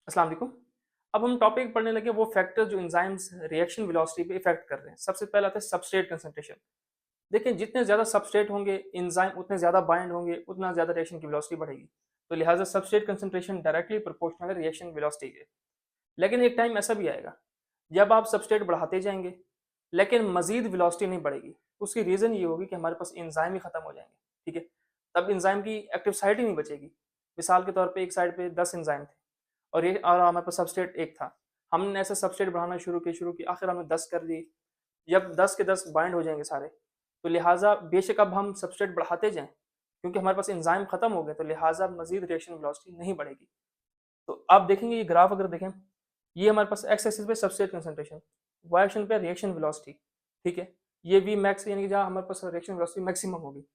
अस्सलाम वालेकुम। अब हम टॉपिक पढ़ने लगे वो फैक्टर जो एंजाइम्स रिएक्शन वेलोसिटी पे इफेक्ट कर रहे हैं। सबसे पहला आता है सबस्ट्रेट कंसंट्रेशन। देखिए जितने ज़्यादा सबस्ट्रेट होंगे एंजाइम उतने ज़्यादा बाइंड होंगे, उतना ज़्यादा रिएक्शन की वेलोसिटी बढ़ेगी। तो लिहाजा सबस्ट्रेट कंसंट्रेशन डायरेक्टली प्रोपोर्शनल है रिएक्शन वेलोसिटी के। लेकिन एक टाइम ऐसा भी आएगा जब आप सबस्ट्रेट बढ़ाते जाएंगे लेकिन मजीद वेलोसिटी नहीं बढ़ेगी। उसकी रीज़न ये होगी कि हमारे पास एंजाइम ही खत्म हो जाएंगे। ठीक है, तब एंजाइम की एक्टिव साइट ही नहीं बचेगी। मिसाल के तौर पे एक साइड पे 10 एंजाइम थे और हमारे पास सबस्ट्रेट एक था। हमने ऐसे सबस्ट्रेट बढ़ाना शुरू की आखिर हमने 10 कर दी। जब 10 के 10 बाइंड हो जाएंगे सारे, तो लिहाजा बेशक अब हम सबस्ट्रेट बढ़ाते जाएं क्योंकि हमारे पास एंजाइम खत्म हो गए, तो लिहाजा मजीद रिएक्शन वेलोसिटी नहीं बढ़ेगी। तो आप देखेंगे ये ग्राफ अगर देखें, ये हमारे पास एक्स एक्सिस पे सबस्ट्रेट कंसंट्रेशन, वाई एक्शन पे रिएक्शन वेलोसिटी। ठीक है, ये वी मैक्स यानी कि जहाँ हमारे पास रिएक्शन वेलोसिटी मैक्सिमम होगी।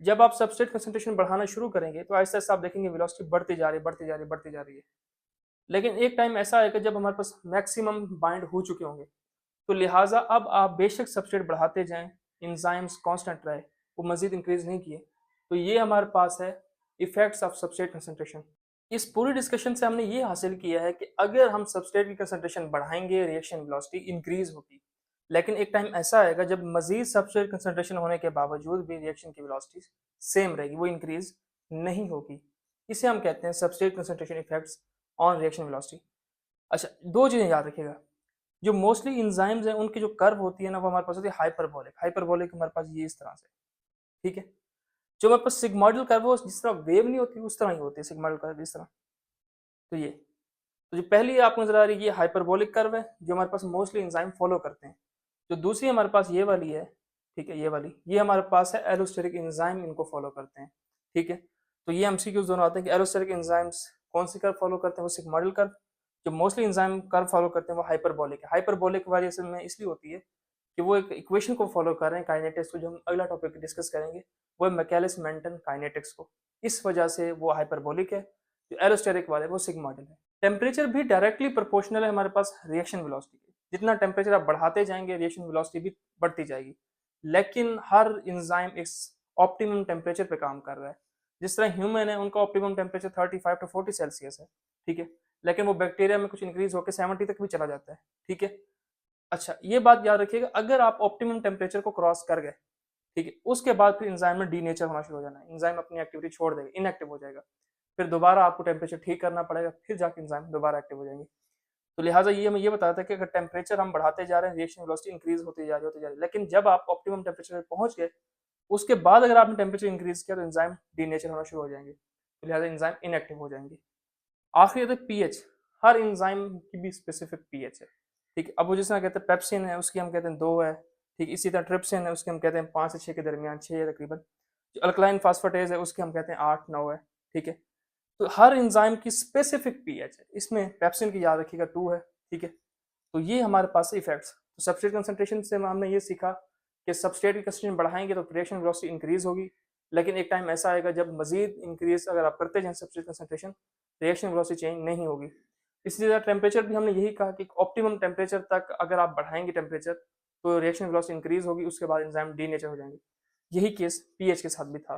जब आप सबस्ट्रेट कंसंट्रेशन बढ़ाना शुरू करेंगे तो आहिस्ता आहिस्ता आप देखेंगे वेलोसिटी बढ़ती जा रही है, बढ़ती जा रही है, बढ़ती जा रही है। लेकिन एक टाइम ऐसा आएगा जब हमारे पास मैक्सिमम बाइंड हो चुके होंगे, तो लिहाजा अब आप बेशक सबस्ट्रेट बढ़ाते जाएं, एंजाइम्स कांस्टेंट रहे, वो मजीद इंक्रीज नहीं किए। तो ये हमारे पास है इफेक्ट्स ऑफ सबस्ट्रेट कंसंट्रेशन। इस पूरी डिस्कशन से हमने ये हासिल किया है कि अगर हम सबस्ट्रेट की कंसंट्रेशन बढ़ाएंगे रिएक्शन वेलोसिटी इंक्रीज होगी। लेकिन एक टाइम ऐसा आएगा जब मजीद सबस्ट्रेट कंसंट्रेशन होने के बावजूद भी रिएक्शन की वेलोसिटी सेम रहेगी, वो इंक्रीज नहीं होगी। इसे हम कहते हैं substrate concentration effects on reaction velocity. अच्छा, दो चीज़ें याद रखिएगा। जो मोस्टली एंजाइम्स हैं उनकी जो कर्व होती है ना, वो हमारे पास होती है हाइपरबोलिक। हाइपरबोलिक हमारे पास ये इस तरह से, ठीक है। जो हमारे पास सिग्मोइडल कर्व है वो जिस तरह वेव नहीं होती उस तरह ही होती है सिग्मोइडल कर्व, इस तरह। तो ये, तो जो पहली आपको नजर आ रही है ये हाइपरबोलिक कर्व है जो हमारे पास मोस्टली एंजाइम फॉलो करते हैं। जो दूसरी हमारे पास ये वाली है, ठीक है, ये वाली, ये हमारे पास है एलोस्टेरिक एंजाइम, इनको फॉलो करते हैं। ठीक है, तो ये एमसीक्यूज दोनों आते हैं कि एलोस्टेरिक एंजाइम्स कौन सी कर्व फॉलो करते हैं, वो सिग्मोइडल कर्व। जो मोस्टली एंजाइम कर्व फॉलो करते हैं वो हाइपरबोलिक है। हाइपरबोलिक वाली असल में इसलिए होती है कि वो एक इक्वेशन को फॉलो कर रहे हैं काइनेटिक्स को, जो हम अगला टॉपिक डिस्कस करेंगे, वो है मैकेलिस मेंटन काइनेटिक्स को। इस वजह से वो हाइपरबोलिक है। जो एरोस्टेरिक वाले वो सिग्मोइडल है। टेम्परेचर भी डायरेक्टली प्रोपोर्शनल है हमारे पास रिएक्शन वेलोसिटी के। जितना टेम्परेचर आप बढ़ाते जाएंगे रिएक्शन वेलोसिटी भी बढ़ती जाएगी। लेकिन हर एंजाइम इस ऑप्टिमम टेम्परेचर पे काम कर रहा है। जिस तरह ह्यूमन है उनका ऑप्टिमम टेम्परेचर 35 टू 40 सेल्सियस है। ठीक है, लेकिन वो बैक्टीरिया में कुछ इंक्रीज होकर 70 तक भी चला जाता है। ठीक है, अच्छा ये बात याद रखिएगा, अगर आप ऑप्टिमम टेम्परेचर को क्रॉस कर गए, ठीक है, उसके बाद फिर एंजाइम में डीनेचर होना शुरू हो जाना है। एंजाइम अपनी एक्टिविटी छोड़ देगा, इनएक्टिव हो जाएगा। फिर दोबारा आपको टेम्परेचर ठीक करना पड़ेगा, फिर जाके एंजाइम दोबारा एक्टिव हो जाएंगे। तो लिहाजा ये हमें ये बताता है कि अगर टेम्परेचर हम बढ़ाते जा रहे हैं रिएक्शन वेलोसिटी इंक्रीज होती जा रही है। लेकिन जब आप ऑप्टिमम टेम्परेचर पर पहुंच गए उसके बाद अगर आपने टेम्परेचर इंक्रीज किया तो एंजाइम डीनेचर होना शुरू हो जाएंगे। तो लिहाजा एंजाइम इनएक्टिव हो जाएंगे। आखिरी होता है पीएच। हर एंजाइम की भी स्पेसिफिक पीएच है। ठीक है, अब वो जिस तरह कहते हैं पेप्सिन है उसकी हम कहते हैं 2 है। ठीक, इसी तरह ट्रिप्सिन है उसके हम कहते हैं 5 से 6 के दरमियान, 6 है तकरीबन। जो अल्कलाइन फास्फेटेज है उसके हम कहते हैं 8-9 है। ठीक है, तो हर एंजाइम की स्पेसिफिक पीएच है। इसमें पेप्सिन की याद रखिएगा 2 है। ठीक है, तो ये हमारे पास इफेक्ट्स। तो सबस्ट्रेट कंसंट्रेशन से हमने ये सीखा कि सबस्ट्रेट की कंसंट्रेशन बढ़ाएंगे तो रिएक्शन वेलोसिटी इंक्रीज होगी। लेकिन एक टाइम ऐसा आएगा जब मजीद इंक्रीज अगर आप करते जाएं substrate concentration, reaction velocity change नहीं होगी। इसी तरह टेम्परेचर भी हमने यही कहा कि ऑप्टिमम टेम्परेचर तक अगर आप बढ़ाएंगे टेम्परेचर तो रिएक्शन वेलोसिटी इंक्रीज होगी, उसके बाद एंजाइम डीनेचर हो जाएंगे। यही केस पीएच के साथ भी था।